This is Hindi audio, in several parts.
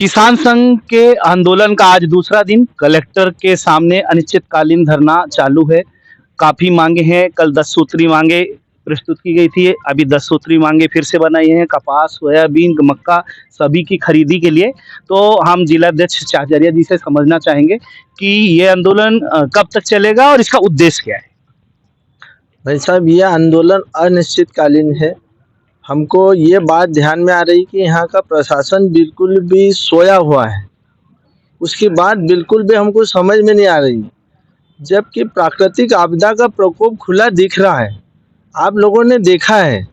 किसान संघ के आंदोलन का आज दूसरा दिन कलेक्टर के सामने अनिश्चितकालीन धरना चालू है। काफी मांगे हैं। कल 10 सूत्री मांगे प्रस्तुत की गई थी। अभी 10 सूत्री मांगे फिर से बनाई हैं। कपास, सोयाबीन, मक्का सभी की खरीदी के लिए। तो हम जिलाध्यक्ष चाचरिया जी से समझना चाहेंगे कि ये आंदोलन कब तक चलेगा और इसका उद्देश्य क्या है। भाई साहब, ये आंदोलन अनिश्चितकालीन है। हमको ये बात ध्यान में आ रही कि यहाँ का प्रशासन बिल्कुल भी सोया हुआ है। उसकी बात बिल्कुल भी हमको समझ में नहीं आ रही, जबकि प्राकृतिक आपदा का प्रकोप खुला दिख रहा है। आप लोगों ने देखा है,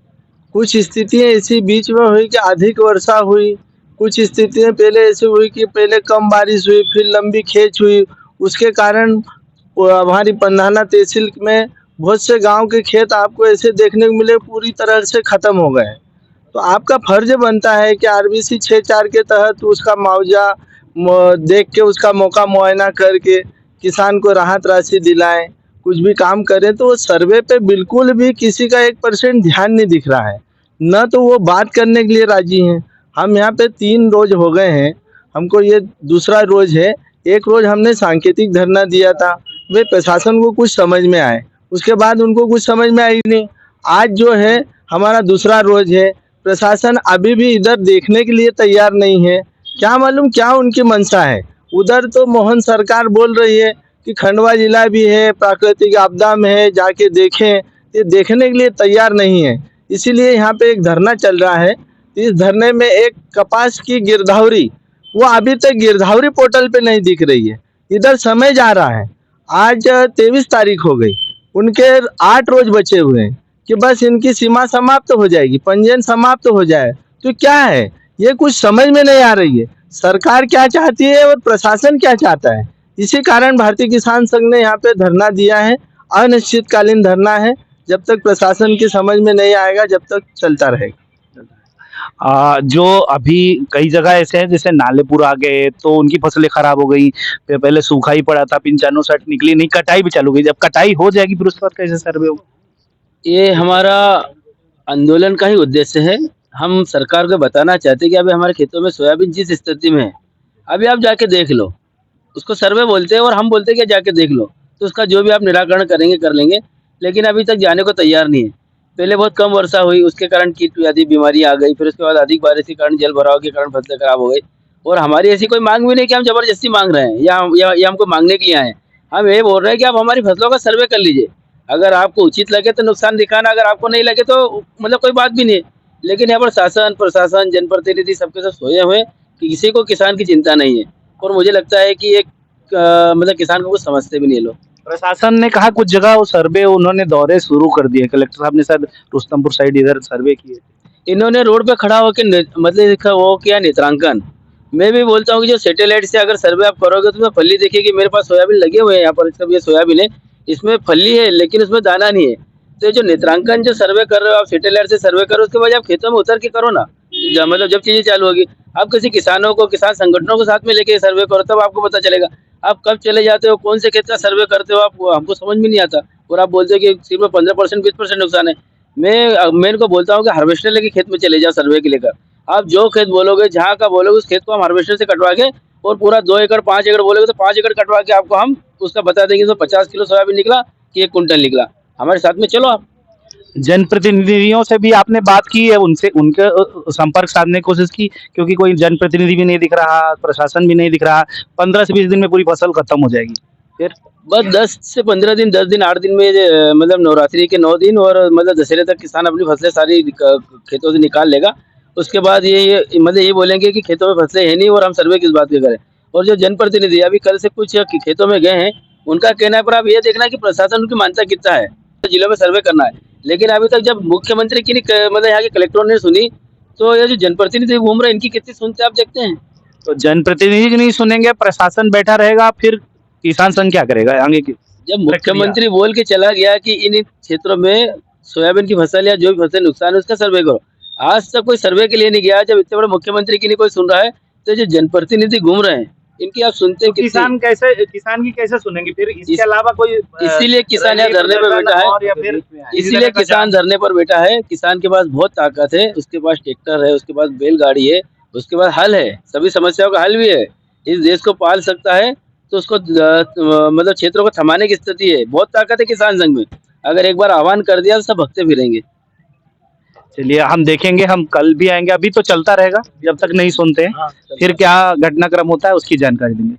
कुछ स्थितियाँ ऐसी बीच में हुई कि अधिक वर्षा हुई, कुछ स्थितियाँ पहले ऐसी हुई कि पहले कम बारिश हुई, फिर लंबी खींच हुई। उसके कारण हमारी पंधाना तहसील में बहुत से गांव के खेत आपको ऐसे देखने को मिले पूरी तरह से ख़त्म हो गए। तो आपका फर्ज बनता है कि आरबीसी 6-4 के तहत उसका मुआवजा देख के उसका मौका मुआयना करके किसान को राहत राशि दिलाएं, कुछ भी काम करें। तो वो सर्वे पे बिल्कुल भी किसी का 1% ध्यान नहीं दिख रहा है, न तो वो बात करने के लिए राजी हैं। हम यहाँ पे 3 रोज हो गए हैं, हमको ये दूसरा रोज है। एक रोज हमने सांकेतिक धरना दिया था, वे प्रशासन को कुछ समझ में आए, उसके बाद उनको कुछ समझ में आई नहीं। आज जो है हमारा दूसरा रोज है, प्रशासन अभी भी इधर देखने के लिए तैयार नहीं है। क्या मालूम क्या उनकी मंशा है। उधर तो मोहन सरकार बोल रही है कि खंडवा जिला भी है, प्राकृतिक आपदा में है, जाके देखें। ये देखने के लिए तैयार नहीं है, इसीलिए यहाँ पे एक धरना चल रहा है। इस धरने में एक कपास की गिरधावरी, वो अभी तक गिरधावरी पोर्टल पे नहीं दिख रही है। इधर समय जा रहा है, आज 23 तारीख हो गई, उनके 8 रोज बचे हुए हैं कि बस इनकी सीमा समाप्त हो जाएगी, पंजीयन समाप्त हो जाए। तो क्या है, ये कुछ समझ में नहीं आ रही है। सरकार क्या चाहती है और प्रशासन क्या चाहता है। इसी कारण भारतीय किसान संघ ने यहाँ पे धरना दिया है। अनिश्चितकालीन धरना है, जब तक प्रशासन की समझ में नहीं आएगा जब तक चलता रहेगा। जो अभी कई जगह ऐसे हैं जैसे नालेपुर आ गए तो उनकी फसलें खराब हो गई। फिर पहले सूखा ही पड़ा था, पिंचानो सट निकली नहीं, कटाई भी चालू हुई। जब कटाई हो जाएगी फिर उसके बाद कैसे सर्वे होगा। ये हमारा आंदोलन का ही उद्देश्य है। हम सरकार को बताना चाहते हैं कि अभी हमारे खेतों में सोयाबीन जिस स्थिति में है, अभी आप जाके देख लो। उसको सर्वे बोलते हैं और हम बोलते हैं कि जाके देख लो। तो उसका जो भी आप निराकरण करेंगे कर लेंगे, लेकिन अभी तक जाने को तैयार नहीं है। पहले बहुत कम वर्षा हुई, उसके कारण कीट व्याधि बीमारी आ गई। फिर उसके बाद अधिक बारिश के कारण जल भराव के कारण फसलें खराब हो गई। और हमारी ऐसी कोई मांग भी नहीं कि हम जबरदस्ती मांग रहे हैं या हमको मांगने के लिए आए हैं। हम ये बोल रहे हैं कि आप हमारी फसलों का सर्वे कर लीजिए। अगर आपको उचित लगे तो नुकसान दिखाना, अगर आपको नहीं लगे तो मतलब कोई बात भी नहीं है। लेकिन यहाँ पर शासन, प्रशासन, जनप्रतिनिधि सबके सब सोए हुए हैं कि किसी को किसान की चिंता नहीं है। और मुझे लगता है कि एक मतलब किसान को कुछ समझते भी नहीं लोग। प्रशासन ने कहा कुछ जगह वो सर्वे उन्होंने दौरे शुरू कर दिए। कलेक्टर साहब ने शायद रुस्तमपुर साइड इधर सर्वे किए। इन्होंने रोड पे खड़ा होकर मतलब वो किया नेत्रांकन। मैं भी बोलता हूँ कि जो सैटेलाइट से अगर सर्वे आप करोगे तो फली देखिए कि मेरे पास सोयाबीन लगे हुए हैं। यहाँ पर इसका ये सोयाबीन है, इसमें फली है लेकिन उसमें दाना नहीं है। तो जो नेत्रांकन जो सर्वे कर रहे हो आप, सैटेलाइट से सर्वे करो, उसके बाद आप खेतों में उतर के करो ना। मतलब जब चीजें चालू होगी, आप किसी किसानों को, किसान संगठनों को साथ में लेके सर्वे करो, तब आपको पता चलेगा। आप कब चले जाते हो, कौन से खेत का सर्वे करते हो, आप हमको समझ में नहीं आता। और आप बोलते हो कि सिर्फ 15% 20% नुकसान है। मैं इनको बोलता हूँ कि हार्वेस्टर लेके खेत में चले जाओ सर्वे के लेकर। आप जो खेत बोलोगे, जहाँ का बोलोगे, उस खेत को हम हार्वेस्टर से कटवा के, और पूरा 2 एकड़ 5 एकड़ बोलोगे तो 5 एकड़ कटवा के आपको हम उसका बता देंगे तो 50 किलो सोयाबीन निकला कि 1 कुंटल निकला। हमारे साथ में चलो आप। जनप्रतिनिधियों से भी आपने बात की है, उनसे उनके संपर्क साधने की कोशिश की, क्योंकि कोई जनप्रतिनिधि भी नहीं दिख रहा, प्रशासन भी नहीं दिख रहा। 15 से 20 दिन में पूरी फसल खत्म हो जाएगी। फिर बस 10 से 15 दिन, 10 दिन 8 दिन में मतलब नवरात्रि के 9 दिन और मतलब दशहरे तक किसान अपनी फसलें सारी खेतों से निकाल लेगा। उसके बाद ये मतलब ये बोलेंगे कि खेतों में फसलें है नहीं और हम सर्वे किस बात के करें। और जो जनप्रतिनिधि अभी कल से कुछ खेतों में गए हैं, उनका कहना है, पर आप ये देखना कि प्रशासन उनकी मानता कितना है। जिलों में सर्वे करना है, लेकिन अभी तक जब मुख्यमंत्री की नहीं मतलब यहाँ के कलेक्टरों ने सुनी, तो ये जो जनप्रतिनिधि घूम रहे हैं इनकी कितनी सुनते आप देखते हैं। तो जनप्रतिनिधि नहीं सुनेंगे, प्रशासन बैठा रहेगा, फिर किसान संघ क्या करेगा आगे की जब प्रक्रिया। मुख्यमंत्री बोल के चला गया कि इन क्षेत्रों में सोयाबीन की फसल या जो भी फसल नुकसान है उसका सर्वे करो, आज तक कोई सर्वे के लिए नहीं गया। जब इतने बड़े मुख्यमंत्री की नहीं कोई सुन रहा है, तो जो जनप्रतिनिधि घूम रहे हैं इनकी आप सुनते तो हैं कितनी। किसान की कैसे सुनेंगे फिर, इसके अलावा कोई इसीलिए किसान यहाँ धरने पर बैठा है। या फिर इसीलिए किसान धरने पर बैठा है। किसान के पास बहुत ताकत है, उसके पास ट्रैक्टर है, उसके पास बैलगाड़ी है, उसके बाद हल है, सभी समस्याओं का हल भी है। इस देश को पाल सकता है तो उसको मतलब क्षेत्रों को थमाने की स्थिति है। बहुत ताकत है किसान संघ में। अगर एक बार आह्वान कर दिया तो सब भगते फिरेंगे। चलिए हम देखेंगे, हम कल भी आएंगे, अभी तो चलता रहेगा जब तक नहीं सुनते हैं, हाँ, फिर क्या घटनाक्रम होता है उसकी जानकारी देंगे।